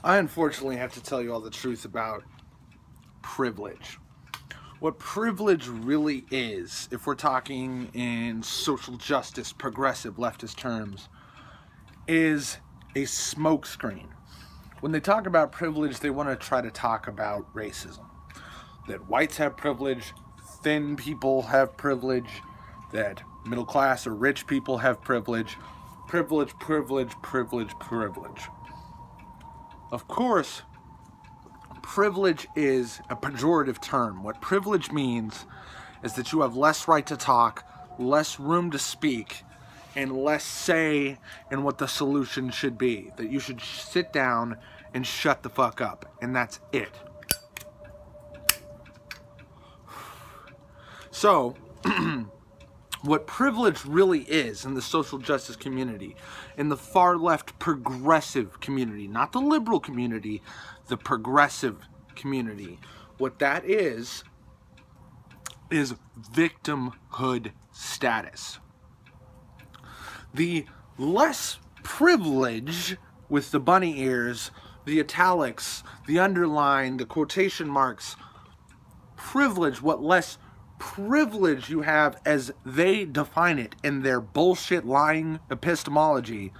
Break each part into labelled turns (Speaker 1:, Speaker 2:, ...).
Speaker 1: I unfortunately have to tell you all the truth about privilege. What privilege really is, if we're talking in social justice, progressive, leftist terms, is a smokescreen. When they talk about privilege, they want to try to talk about racism. That whites have privilege, thin people have privilege, that middle class or rich people have privilege. Privilege, privilege, privilege, privilege. Of course, privilege is a pejorative term. What privilege means is that you have less right to talk, less room to speak, and less say in what the solution should be. That you should sit down and shut the fuck up. And that's it. So, what privilege really is in the social justice community, in the far left progressive community, not the liberal community, the progressive community, what that is victimhood status. The less privilege with the bunny ears, the italics, the underline, the quotation marks, privilege, what less privilege you have as they define it in their bullshit lying epistemology,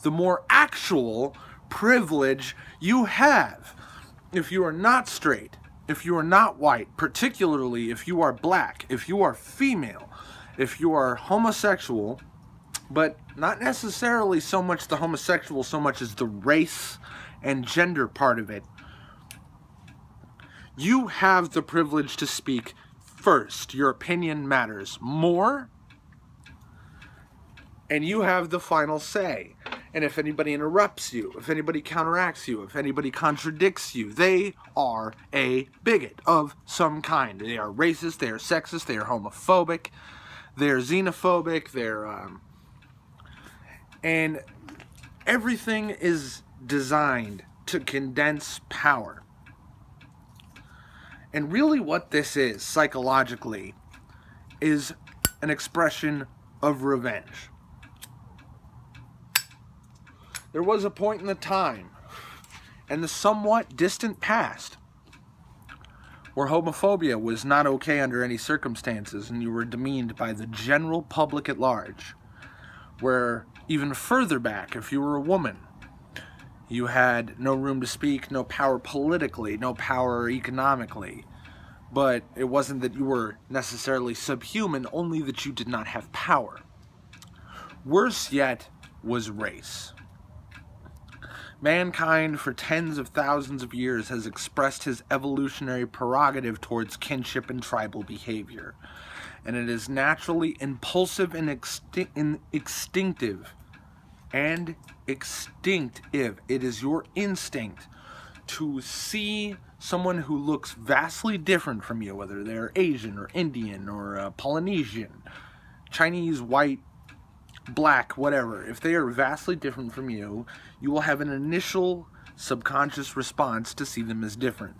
Speaker 1: the more actual privilege you have. If you are not straight, if you are not white, particularly if you are black, if you are female, if you are homosexual, but not necessarily so much the homosexual so much as the race and gender part of it, you have the privilege to speak first. Your opinion matters more, and you have the final say. And if anybody interrupts you, if anybody counteracts you, if anybody contradicts you, they are a bigot of some kind. They are racist, they are sexist, they are homophobic, they're xenophobic, and everything is designed to condense power. And really what this is, psychologically, is an expression of revenge. There was a point in the time, in the somewhat distant past, where homophobia was not okay under any circumstances, and you were demeaned by the general public at large. Where, even further back, if you were a woman, you had no room to speak, no power politically, no power economically. But it wasn't that you were necessarily subhuman, only that you did not have power. Worse yet was race. Mankind, for tens of thousands of years, has expressed his evolutionary prerogative towards kinship and tribal behavior. And it is naturally impulsive and instinctive. It is your instinct to see someone who looks vastly different from you, whether they're Asian or Indian or Polynesian, Chinese, white, black, whatever. If they are vastly different from you, you will have an initial subconscious response to see them as different.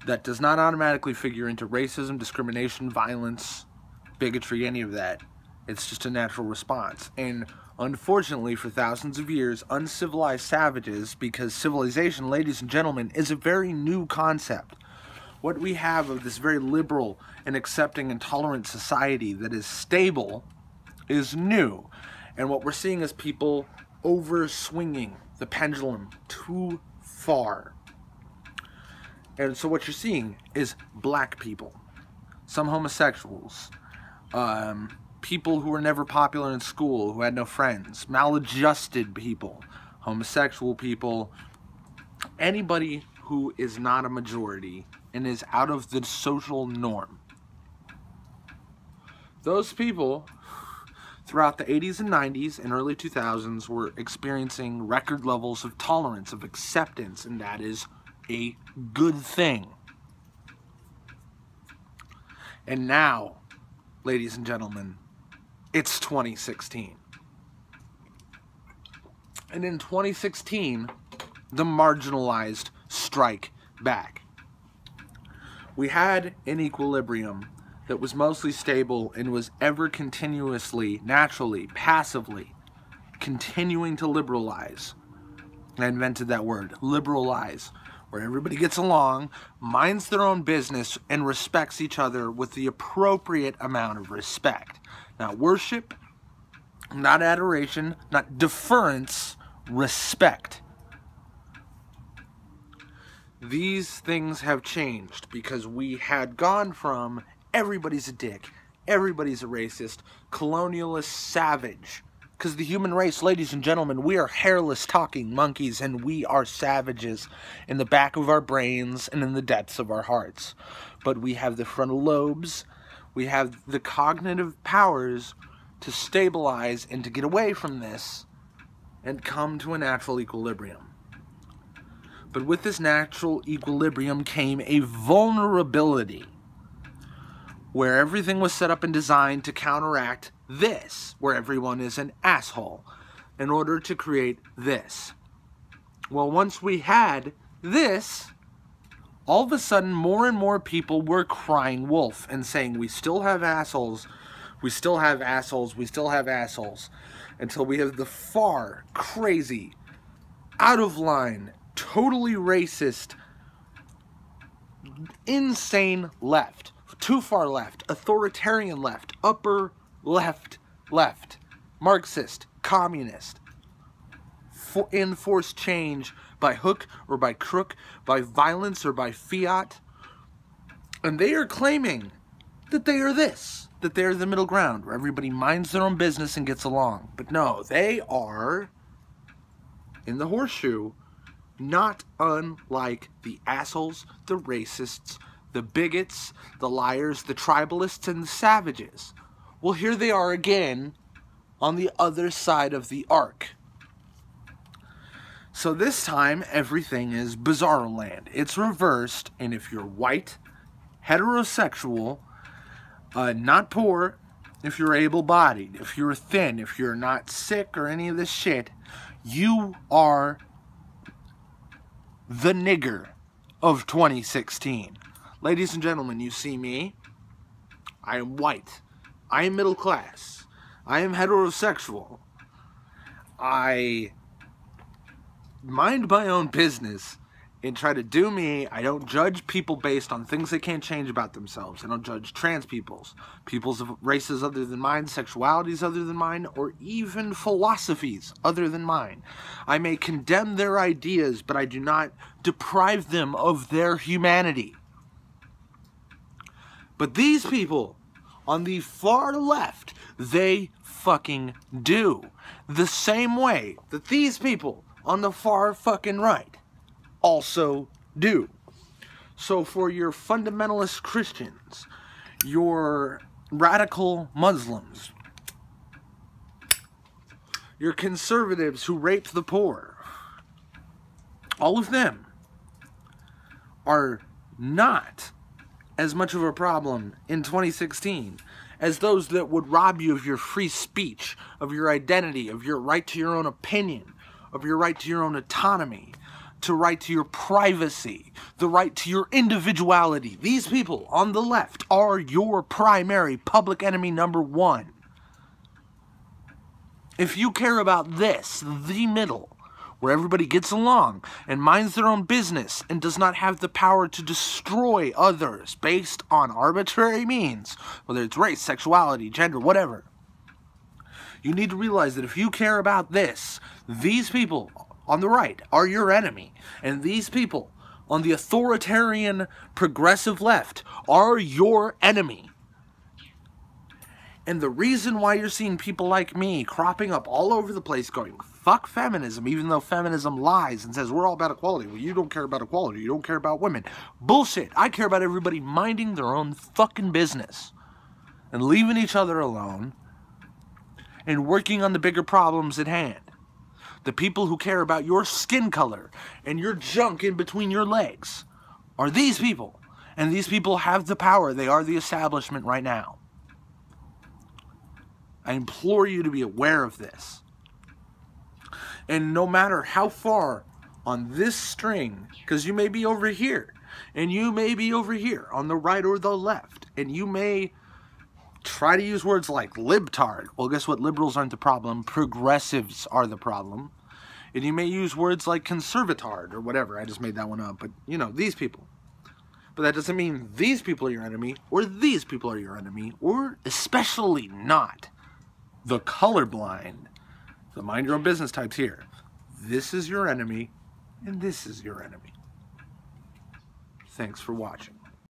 Speaker 1: That does not automatically figure into racism, discrimination, violence, bigotry, any of that. It's just a natural response. And unfortunately, for thousands of years, uncivilized savages, because civilization, ladies and gentlemen, is a very new concept. What we have of this very liberal and accepting and tolerant society that is stable is new. And what we're seeing is people over-swinging the pendulum too far. And so what you're seeing is black people, some homosexuals, people who were never popular in school, who had no friends, maladjusted people, homosexual people, anybody who is not a majority and is out of the social norm. Those people, throughout the 80s and 90s and early 2000s, were experiencing record levels of tolerance, of acceptance, and that is a good thing. And now, ladies and gentlemen, it's 2016. And in 2016, the marginalized strike back. We had an equilibrium that was mostly stable and was ever continuously, naturally, passively continuing to liberalize I invented that word, liberalize, where everybody gets along, minds their own business, and respects each other with the appropriate amount of respect. Not worship, not adoration, not deference, respect. These things have changed because we had gone from everybody's a dick, everybody's a racist, colonialist, savage. Because the human race, ladies and gentlemen, we are hairless talking monkeys, and we are savages in the back of our brains and in the depths of our hearts. But we have the frontal lobes, we have the cognitive powers to stabilize and to get away from this and come to a natural equilibrium. But with this natural equilibrium came a vulnerability, where everything was set up and designed to counteract this, where everyone is an asshole, in order to create this. Well, once we had this, all of a sudden more and more people were crying wolf and saying, we still have assholes, we still have assholes, we still have assholes, until we have the far, crazy, out of line, totally racist, insane left. Too far left, authoritarian left, upper left, Marxist, communist, enforce change by hook or by crook, by violence or by fiat. And they are claiming that they are this, that they are the middle ground, where everybody minds their own business and gets along. But no, they are in the horseshoe, not unlike the assholes, the racists, the bigots, the liars, the tribalists, and the savages. Well, here they are again on the other side of the arc. So this time, everything is bizarro land. It's reversed, and if you're white, heterosexual, not poor, if you're able-bodied, if you're thin, if you're not sick or any of this shit, you are the nigger of 2016. Ladies and gentlemen, you see me. I am white. I am middle class. I am heterosexual. I mind my own business and try to do me. I don't judge people based on things they can't change about themselves. I don't judge trans peoples of races other than mine, sexualities other than mine, or even philosophies other than mine. I may condemn their ideas, but I do not deprive them of their humanity. But these people on the far left, they fucking do. The same way that these people on the far fucking right also do. So for your fundamentalist Christians, your radical Muslims, your conservatives who rape the poor, all of them are not as much of a problem in 2016 as those that would rob you of your free speech, of your identity, of your right to your own opinion, of your right to your own autonomy, to right to your privacy, the right to your individuality. These people on the left are your primary public enemy number one. If you care about this, the middle, where everybody gets along and minds their own business and does not have the power to destroy others based on arbitrary means, whether it's race, sexuality, gender, whatever, you need to realize that if you care about this, these people on the right are your enemy, and these people on the authoritarian progressive left are your enemy. And the reason why you're seeing people like me cropping up all over the place going, fuck feminism, even though feminism lies and says we're all about equality. Well, you don't care about equality. You don't care about women. Bullshit. I care about everybody minding their own fucking business and leaving each other alone and working on the bigger problems at hand. The people who care about your skin color and your junk in between your legs are these people. And these people have the power. They are the establishment right now. I implore you to be aware of this. And no matter how far on this string, because you may be over here, and you may be over here, on the right or the left, and you may try to use words like libtard. Well, guess what? Liberals aren't the problem. Progressives are the problem. And you may use words like conservatard or whatever. I just made that one up. But, you know, these people. But that doesn't mean these people are your enemy, or these people are your enemy, or especially not the colorblind, the mind your own business types here. This is your enemy, and this is your enemy. Thanks for watching.